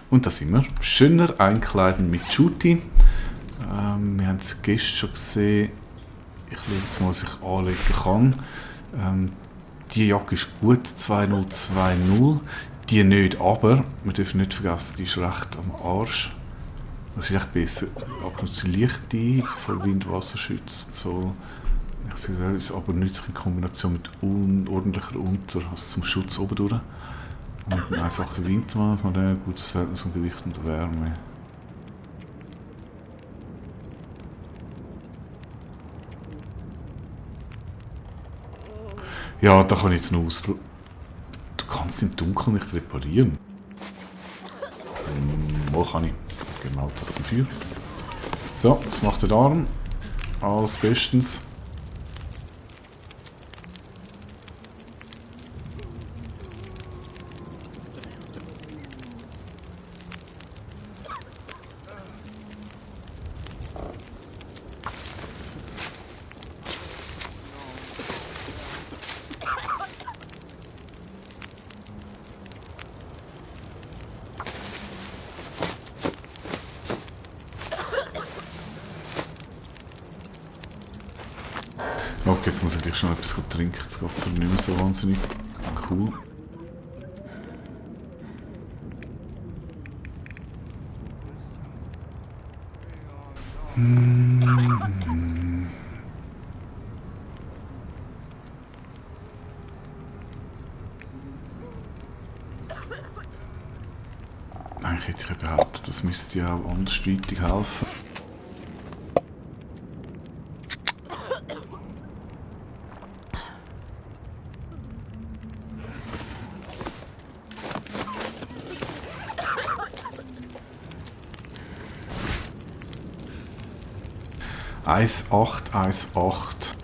Und da sind wir. Schöner einkleiden mit Shooty. Wir haben es gestern schon gesehen. Ich schaue jetzt mal, was ich anlegen kann. Die Jacke ist gut, 2020. Die nicht, aber wir dürfen nicht vergessen, die ist recht am Arsch. Das ist echt besser. Ab und zu leichte, vor Wind-Wasser schützt. So. Ich finde es aber nützlich in Kombination mit unordentlicher Unter, also zum Schutz oben durch. Und einen einfachen Winter von ein gutes Verhältnis von Gewicht und Wärme. Ja, da kann ich jetzt noch ausprobieren. Du kannst im Dunkeln nicht reparieren. Mal kann ich. Gehen wir halt zum Feuer. So, was macht der Arm? Alles bestens. Okay, jetzt muss ich gleich schon etwas trinken. Jetzt geht es nicht mehr so wahnsinnig cool. Eigentlich hätte ich behauptet, das müsste ja auch andersweitig helfen. Eins 8, 1, 8.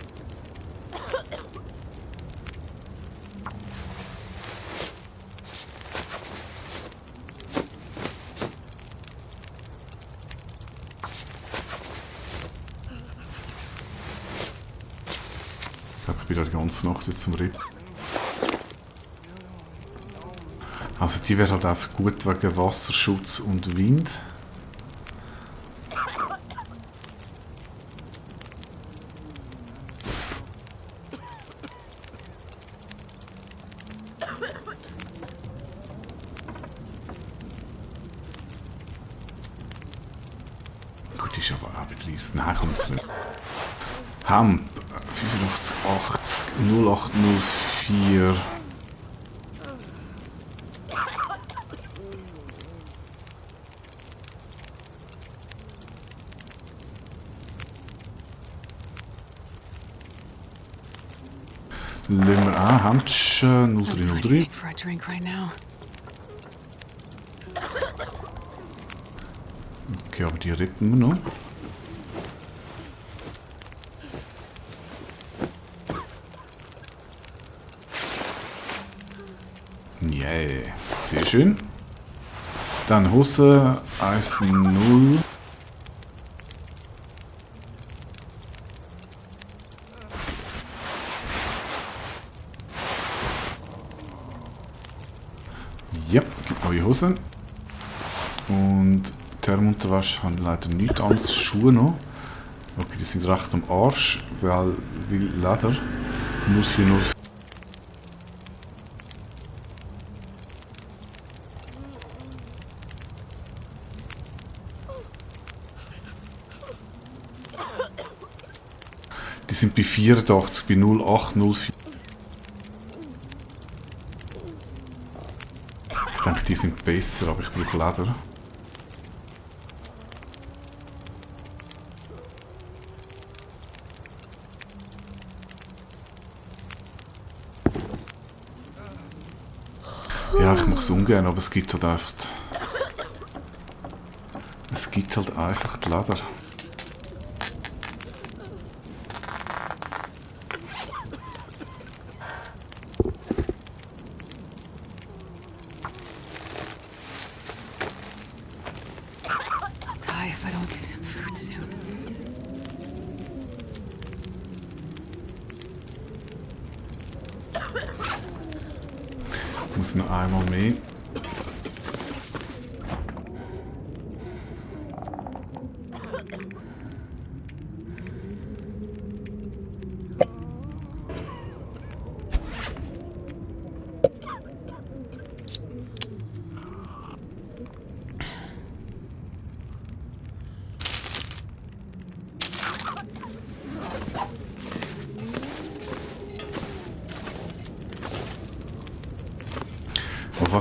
Ich glaube, ich bin da die ganze Nacht jetzt zum Rippen. Also die wäre halt einfach gut wegen Wasserschutz und Wind. Gut, ist aber auch wieder leise. Nein, kommt es nicht. Hemp 8580 0804. Lassen wir an, Hemdsch 0303. Okay, aber die retten wir noch. Yeah, sehr schön. Dann Hose 1-0. Ja, gibt neue Hosen. Und Thermunterwäsche haben leider nichts anderes. Schuhe noch. Okay, die sind recht am Arsch, weil Leder muss hier nur. Die sind bei 84, bei 0804. Ich denke, die sind besser, aber ich brauche Leder. Ja, ich mache es ungern, aber es gibt halt einfach. Es gibt halt einfach die Leder. Ich muss noch einmal mehr.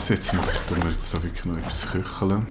was jetzt mache ich? Tun wir jetzt da wirklich noch etwas köcheln.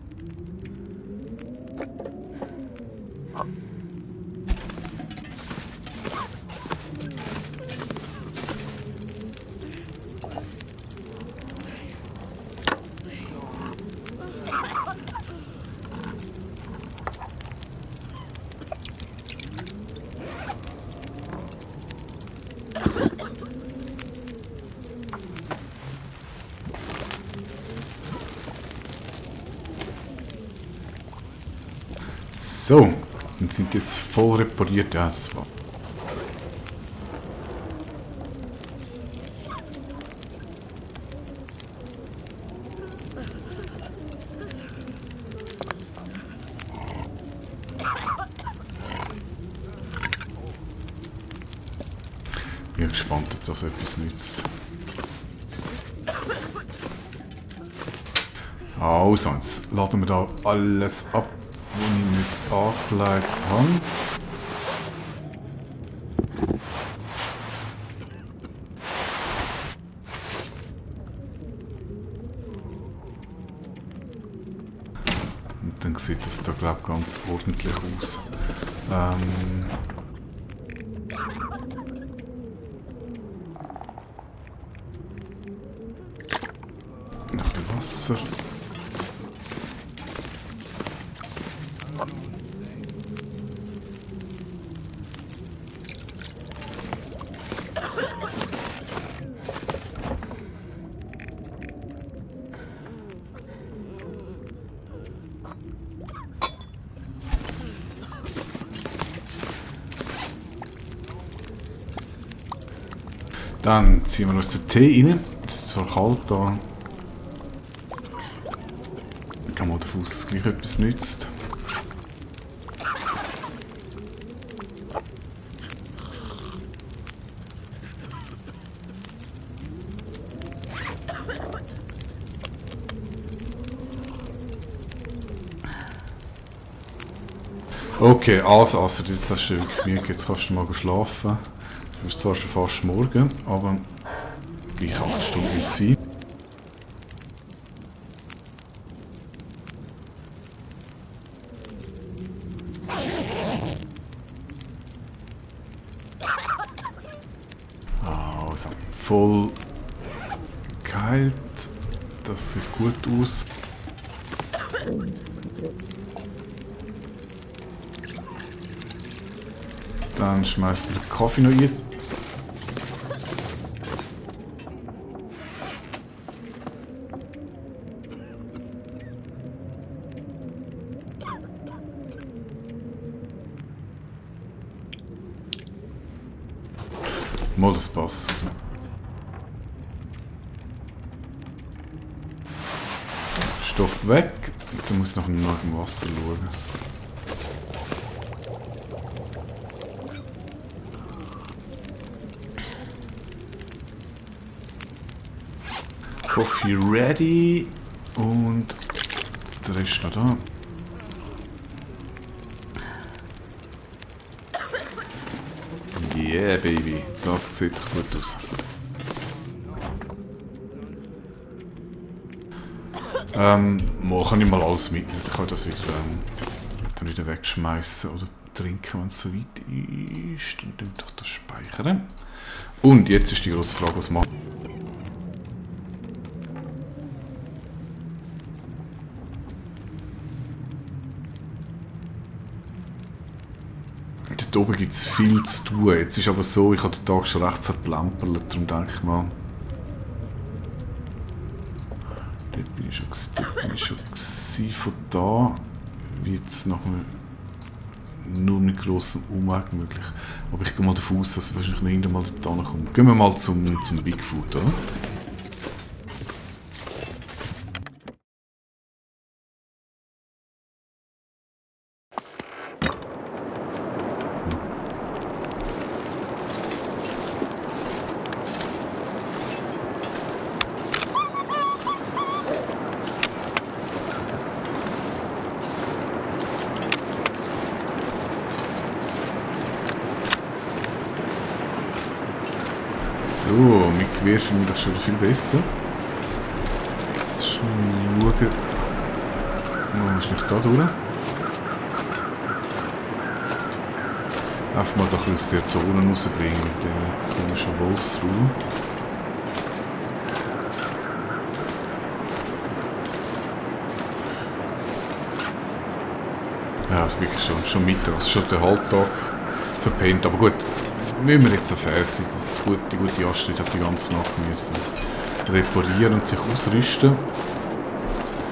So, dann sind die jetzt voll repariert. Ja, das war. Bin gespannt, ob das etwas nützt. Also, jetzt laden wir da alles ab, was ich nicht angelegt habe. Und dann sieht das da, glaube ich, ganz ordentlich aus. Noch ein bisschen Wasser. Dann ziehen wir uns den Tee rein. Es ist zwar kalt da. Ich gehe mal davon aus, dass es gleich etwas nützt. Okay, also jetzt hast du wirklich Mühe, jetzt kannst du mal schlafen. Es ist zwar schon fast morgen, aber gleich 8 Stunden Zeit. Also, voll geheilt. Das sieht gut aus. Dann schmeißt du den Kaffee noch rein. Mal, das passt. Stoff weg. Dann muss ich noch nach dem Wasser schauen. Coffee ready. Und der Rest noch da. Yeah, Baby. Das sieht doch gut aus. Mal kann ich mal alles mitnehmen. Ich kann das wieder, dann wieder wegschmeißen oder trinken, wenn es so weit ist. Und dann doch das speichern. Und jetzt ist die grosse Frage, was machen. Dort oben gibt es viel zu tun. Jetzt ist aber so, ich habe den Tag schon recht verplampert, darum denke ich mal. Dort bin ich schon gewesen. Von da wird es nachher nur mit grossem Umweg möglich. Aber ich gehe mal davon aus, dass ich wahrscheinlich nicht einmal dort komme. Gehen wir mal zum Bigfoot, oder? So, mit Gewehr finde ich das schon viel besser. Jetzt Schauen. Oh, ist nicht da durch? Einfach mal da ein bisschen aus der Zone rausbringen mit der komischen Wolfsruhe. Ja, es ist wirklich schon Mittag, es ist schon der Halbtag verpennt. Aber gut, müssen wir jetzt so fair sein, dass die gute Astrid hat die ganze Nacht müssen reparieren und sich ausrüsten.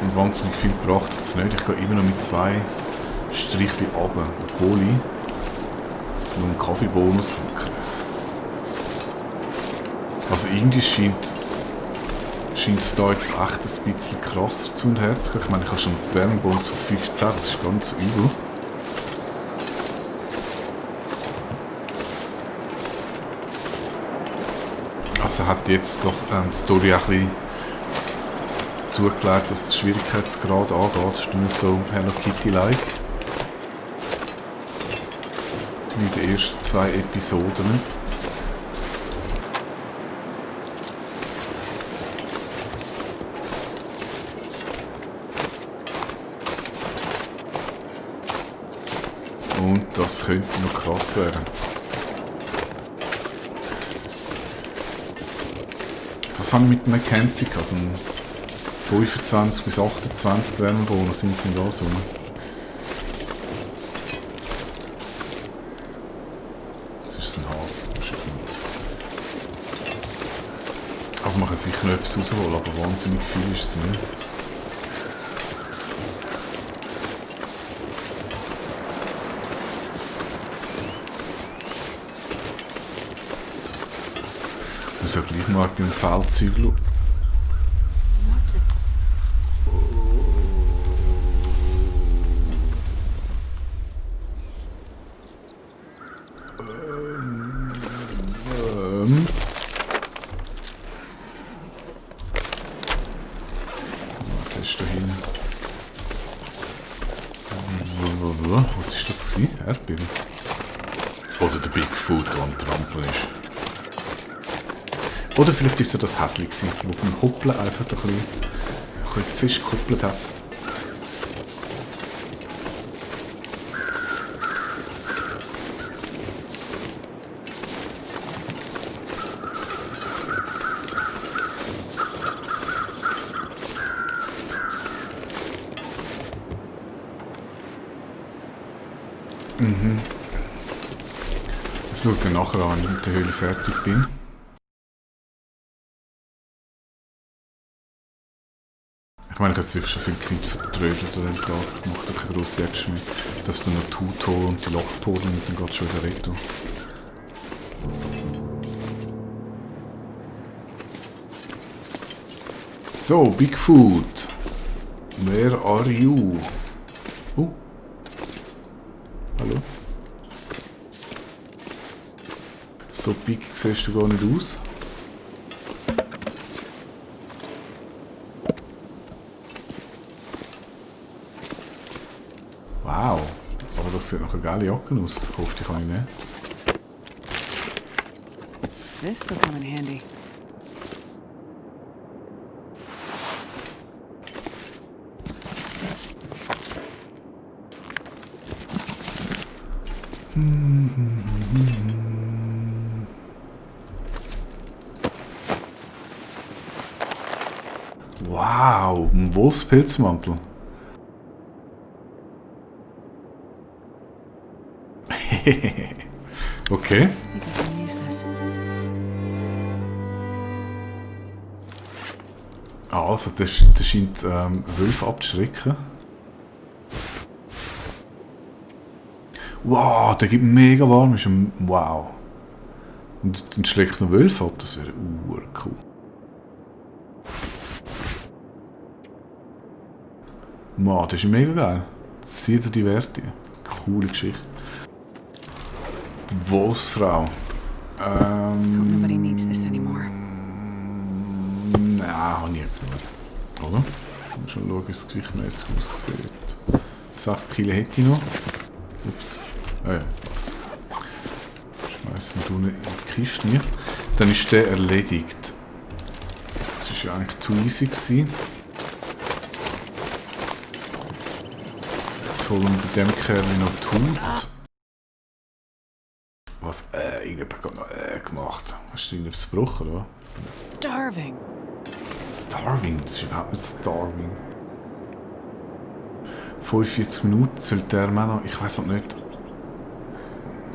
Und wahnsinnig viel gebracht hat es nicht. Ich gehe immer noch mit 2 Strichchen runter, obwohl ich noch einen Kaffeebonus habe. Krass. Also irgendwie scheint es da jetzt echt ein bisschen krasser zu und her zu gehen. Ich meine, ich habe schon einen Wärmebonus von 15, das ist ganz übel. Also hat jetzt doch die Story auch ein bisschen zugelegt, was den Schwierigkeitsgrad angeht. Das ist nicht so Hello Kitty-like. Wie in den ersten 2 Episoden. Und das könnte noch krass werden. Was habe ich mit Mackenzie? Also ein 25 bis 28 Wärmebonus sind da so. Das ist ein Hase. Das ist ein Hase. Also man kann sicher noch etwas rausholen, aber wahnsinnig viel ist es nicht. Ich muss ja gleich mal den Feldzeug schauen. Was ist da hinten? Was ist das gewesen? Erdbeben? Oder der Bigfoot, der am Trampeln ist. Oder vielleicht ist es das Häschen gewesen, wo beim Hoppeln einfach ein bisschen zu fest gekoppelt hat. Mhm. Das schaut dann nachher an, wenn ich mit der Höhle fertig bin. Ich meine, ich habe jetzt wirklich schon viel Zeit vertrödelt an dem Tag. Ich mache da keine grosse Action mehr. Dass dann noch die Haut und die Lochporen und dann geht es schon wieder retour. So, Bigfoot. Where are you? Oh. Hallo. So big siehst du gar nicht aus. Wow, aber das sieht nach einer geile Jacke aus. Ich hoffe, die kann ich nehmen. This will come in handy. Wow, ein Wolfspilzmantel. Okay. I think I can use this. Also, das scheint Wölfe abzuschrecken. Wow, der gibt mega warm. Wow. Und dann schlägt noch Wölfe ab, das wäre cool. Wow, das ist mega geil. Zieht er die Werte. Coole Geschichte. Die Wolfsfrau. Nobody needs this anymore. Nein, habe ich nicht genug. Oder? Ich muss schon schauen, wie es gewichtmäßig aussieht. 6 Kilo hätte ich noch. Ups. Was? Schmeißen wir unten in die Kiste nie. Dann ist der erledigt. Das war ja eigentlich too easy gewesen. Jetzt holen wir bei dem Kerl noch die Haut. Was? Irgendjemand hat noch gemacht. Hast du irgendetwas gebrochen, oder? Starving. Starving? Das ist überhaupt nicht Starving. 45 Minuten sollte der Mann noch... Ich weiß auch nicht...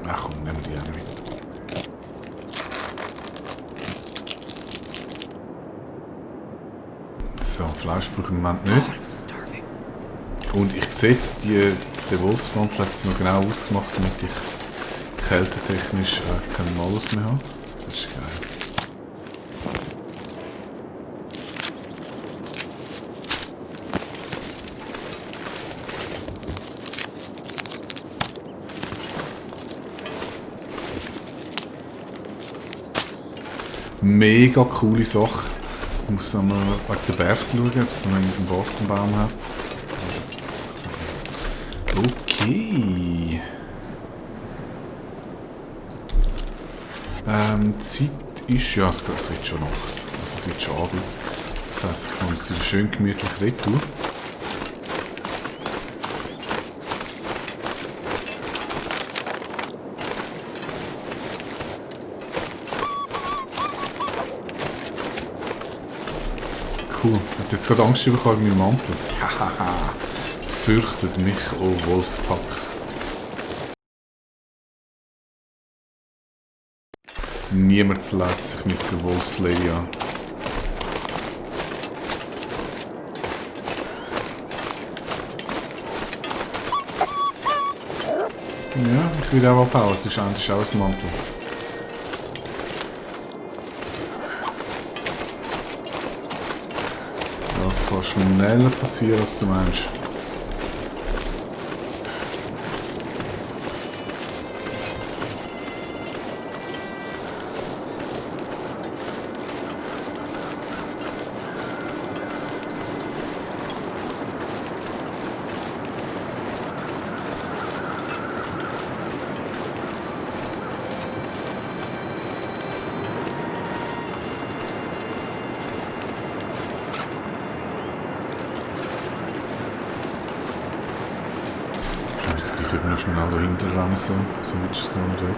Ach komm, nehmen wir die auch mit. So, Fleisch brauche ich im Moment nicht. I'm starving. Und ich sehe jetzt, den Wolfsmantel hat es noch genau ausgemacht, damit ich kältetechnisch keinen Malus mehr habe. Das ist geil. Mega coole Sache. Ich muss einmal wegen der Berg schauen, ob es noch einen Gartenbaum hat. Okay. Die Zeit ist... Ja, es wird schon noch. Also es wird schon Abend. Das heisst, ich kann jetzt wieder schön gemütlich retour. Cool. Ich habe jetzt gerade Angst bekommen wegen meinem Mantel. Hahaha. Fürchtet mich, oh Wolfspack. Niemand lädt sich mit der Wolfslady an. Ja, ich will auch abhauen, es ist eigentlich auch ein Mantel. Das kann schneller passieren, als du meinst. Jetzt gleich noch schnell dahinter rennen, so weit ist es noch nicht weg.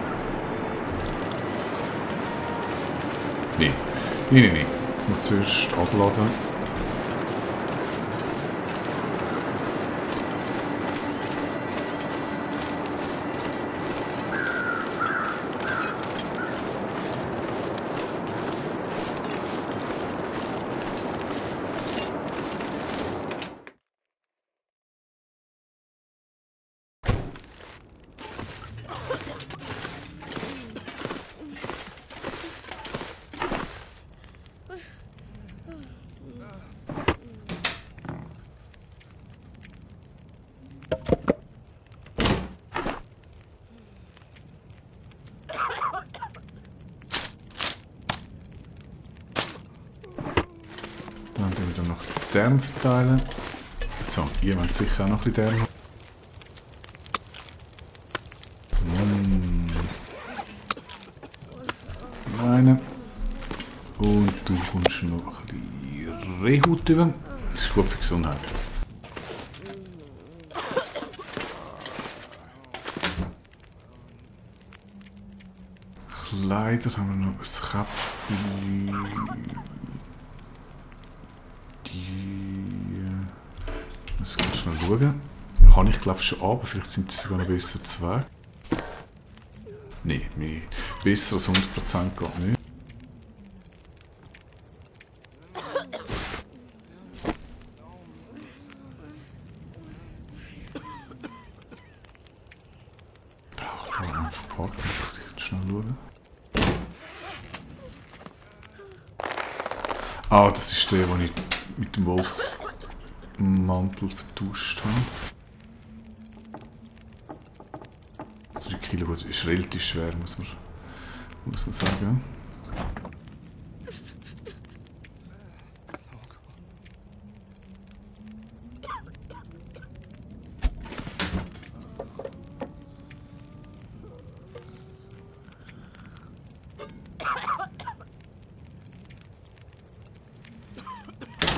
Nein. Jetzt muss ich zuerst abladen. Dann tun wir noch die Därme verteilen. So, ihr wollt sicher auch noch ein bisschen Därme. Eine. Und du kommst noch ein bisschen Rehhaut über. Das ist gut für die Gesundheit. Kleider haben wir noch ein Käppi. Das kannst du noch schauen. Habe ich glaube schon ab, vielleicht sind sie sogar noch besser zu Weg. Nein, besser als 100% geht nicht. Braucht man einen Verpackung, muss ich schnell schauen. Ah, das ist der, den ich mit dem Wolfsmantel vertauscht habe. 3 Kilo, gut, ist relativ schwer, muss man sagen.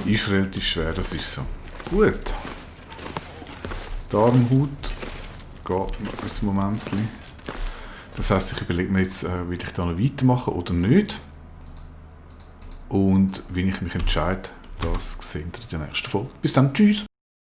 Ist relativ schwer, das ist so. Gut. Die Armhaut geht noch ein Moment. Das heisst, ich überlege mir jetzt, will ich da noch weitermachen oder nicht. Und wenn ich mich entscheide, das seht ihr in der nächsten Folge. Bis dann, tschüss!